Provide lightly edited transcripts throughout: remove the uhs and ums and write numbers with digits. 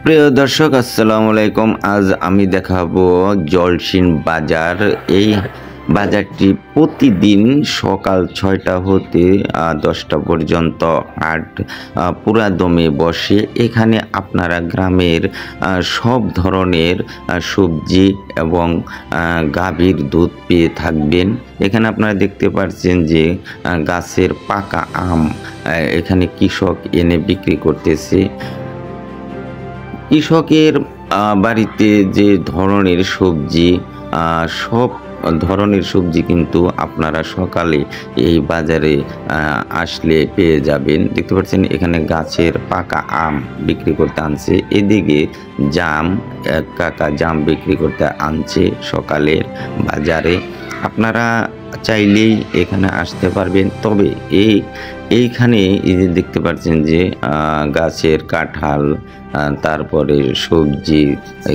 প্রিয় দর্শক আসসালামু আলাইকুম। আজ আমি দেখাবো জলসিন বাজার। এই বাজারটি প্রতিদিন সকাল ৬টা হতে ১০টা পর্যন্ত হাট পুরা দমে বসে। এখানে আপনারা গ্রামের সব ধরনের সবজি এবং গাভীর দুধ পেয়ে থাকবেন। এখানে আপনারা দেখতে পাচ্ছেন যে গাছের পাকা আম এখানে কৃষক এনে বিক্রি করতেছে। কৃষকের বাড়িতে যে ধরনের সবজি সব ধরনের সবজি কিন্তু আপনারা সকালে এই বাজারে আসলে পেয়ে যাবেন। দেখতে পাচ্ছেন এখানে গাছের পাকা আম বিক্রি করতে আনছে, এদিকে জাম এক কাকা জাম বিক্রি করতে আনছে সকালের বাজারে। আপনারা চাইলেই এখানে আসতে পারবেন। তবে এইখানে এই যে দেখতে পাচ্ছেন যে গাছের কাঁঠাল, তারপরে সবজি,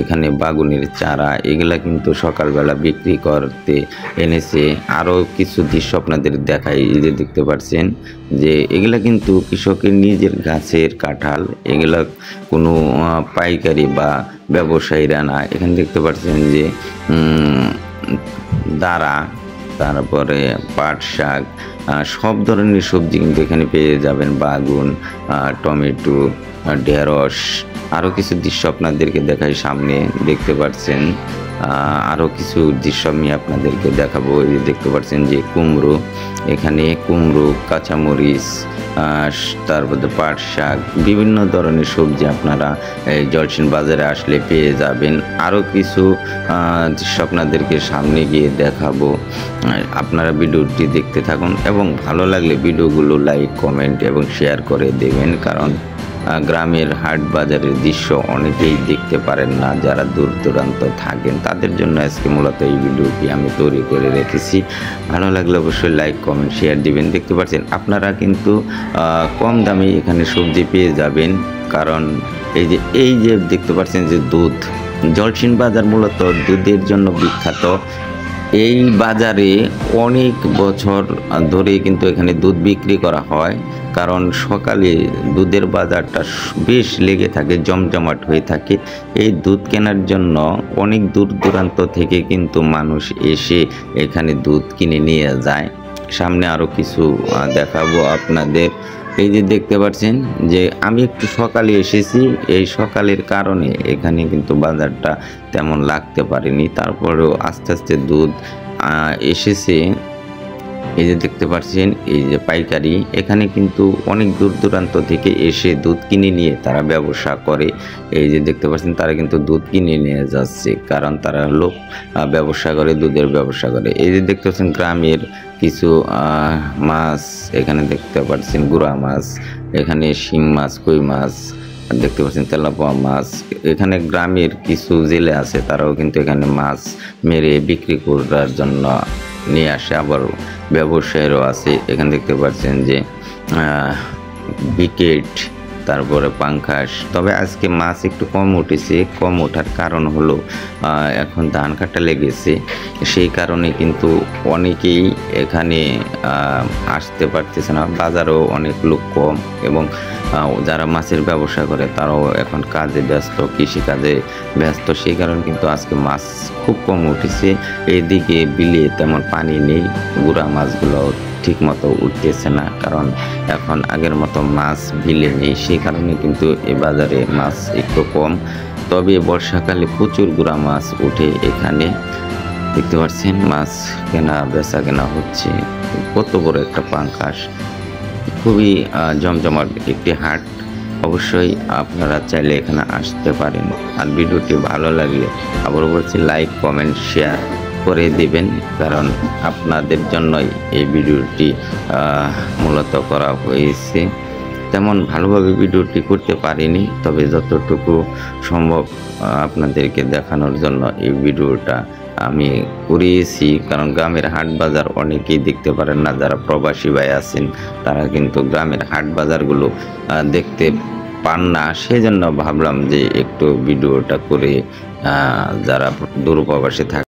এখানে বাগুনের চারা, এগুলা কিন্তু সকালবেলা বিক্রি করতে এনেছে। আরও কিছু দৃশ্য আপনাদের দেখাই। এই যে দেখতে পাচ্ছেন যে এগুলা কিন্তু কৃষকের নিজের গাছের কাঁঠাল, এগুলা কোনো পাইকারি বা ব্যবসায়ীরা না। এখানে দেখতে পাচ্ছেন যে দাঁড়া, তারপরে পাট শাক, সব ধরনের সবজি কিন্তু এখানে পেয়ে যাবেন। বাগুন, টমেটো, ঢেঁড়স, আরও কিছু দৃশ্য আপনাদেরকে দেখাই। সামনে দেখতে পাচ্ছেন আরও কিছু দৃশ্য আমি আপনাদেরকে দেখাবো। এই দেখতে পাচ্ছেন যে কুমড়ো, এখানে কুমড়ো, কাঁচামরিচ, তারপরে পাট শাক, বিভিন্ন ধরনের সবজি আপনারা এই জলসিন বাজারে আসলে পেয়ে যাবেন। আরও কিছু দৃশ্য আপনাদেরকে সামনে গিয়ে দেখাবো। আপনারা ভিডিওটি দেখতে থাকুন এবং ভালো লাগলে ভিডিওগুলো লাইক, কমেন্ট এবং শেয়ার করে দেবেন। কারণ গ্রামের হাট বাজারের দৃশ্য অনেকেই দেখতে পারেন না, যারা দূর দূরান্ত থাকেন তাদের জন্য আজকে মূলত এই ভিডিওটি আমি তৈরি করে রেখেছি। ভালো লাগলে অবশ্যই লাইক, কমেন্ট, শেয়ার দিবেন। দেখতে পাচ্ছেন আপনারা কিন্তু কম দামে এখানে সবজি পেয়ে যাবেন। কারণ এই যে দেখতে পাচ্ছেন যে দুধ, জলসিন বাজার মূলত দুধের জন্য বিখ্যাত। এই বাজারে অনেক বছর ধরে কিন্তু এখানে দুধ বিক্রি করা হয়। কারণ সকালে দুধের বাজারটা বেশ লেগে থাকে, জমজমাট হয়ে থাকে। এই দুধ কেনার জন্য অনেক দূর দূরান্ত থেকে কিন্তু মানুষ এসে এখানে দুধ কিনে নিয়ে যায়। সামনে আরও কিছু দেখাবো আপনাদের। এই যে দেখতে পাচ্ছেন যে আমি একটু সকালে এসেছি, এই সকালের কারণে এখানে কিন্তু বাজারটা তেমন লাগতে পারেনি। তারপরেও আস্তে আস্তে দুধ এসেছে। এই যে দেখতে পাচ্ছেন এই যে পাইকারি, এখানে কিন্তু অনেক দূর দূরান্ত থেকে এসে দুধ কিনে নিয়ে তারা ব্যবসা করে। এই যে দেখতে পাচ্ছেন তারা কিন্তু দুধ কিনে নিয়ে যাচ্ছে, কারণ তারা লোক ব্যবসা করে, দুধের ব্যবসা করে। এই যে দেখতে পাচ্ছেন গ্রামের কিছু মাছ, এখানে দেখতে পাচ্ছেন গুড়া মাছ, এখানে শিং মাছ, কই মাছ, দেখতে পাচ্ছেন তেলাপোয়া মাছ। এখানে গ্রামের কিছু জেলে আছে, তারাও কিন্তু এখানে মাছ মেরে বিক্রি করার জন্য নিয়ে আসে। আবার ব্যবসায়ীরও আছে। এখানে দেখতে পাচ্ছেন যে বিকেট, তারপরে পাঙ্খাস। তবে আজকে মাছ একটু কম উঠেছে। কম ওঠার কারণ হলো এখন ধান কাটা লেগেছে, সেই কারণে কিন্তু অনেকেই এখানে আসতে পারতেছে না। বাজারও অনেক লোক কম এবং যারা মাছের ব্যবসা করে তারাও এখন কাজে ব্যস্ত, কৃষিকাজে ব্যস্ত। সেই কারণে কিন্তু আজকে মাছ খুব কম উঠেছে। এদিকে বিলে তেমন পানি নেই, গুড়া মাছগুলো ঠিক মতো উঠতেছে না, কারণ এখন আগের মতো মাছ বিলে নেই। সেই কারণে কিন্তু এই বাজারে মাছ একটু কম। তবে বর্ষাকালে প্রচুর গুড়া মাছ উঠে এখানে। দেখতে পাচ্ছেন মাছ বেচা কেনা হচ্ছে। কত বড় একটা পাঙ্খাস, খুবই জমজমাট একটি হাট। অবশ্যই আপনারা চাইলে এখানে আসতে পারেন। আর ভিডিওটি ভালো লাগলে আবার বলছি লাইক, কমেন্ট, শেয়ার করে দিবেন, কারণ আপনাদের জন্যই এই ভিডিওটি মূলত করা হয়েছে। তেমন ভালোভাবে ভিডিওটি করতে পারিনি, তবে যতটুকু সম্ভব আপনাদেরকে দেখানোর জন্য এই ভিডিওটা আমি করিয়েছি। কারণ গ্রামের হাট বাজার অনেকেই দেখতে পারেন না, যারা প্রবাসী ভাই আছেন তারা কিন্তু গ্রামের হাট বাজারগুলো দেখতে পান না। সেজন্য ভাবলাম যে একটু ভিডিওটা করে যারা দূর প্রবাসে থাকে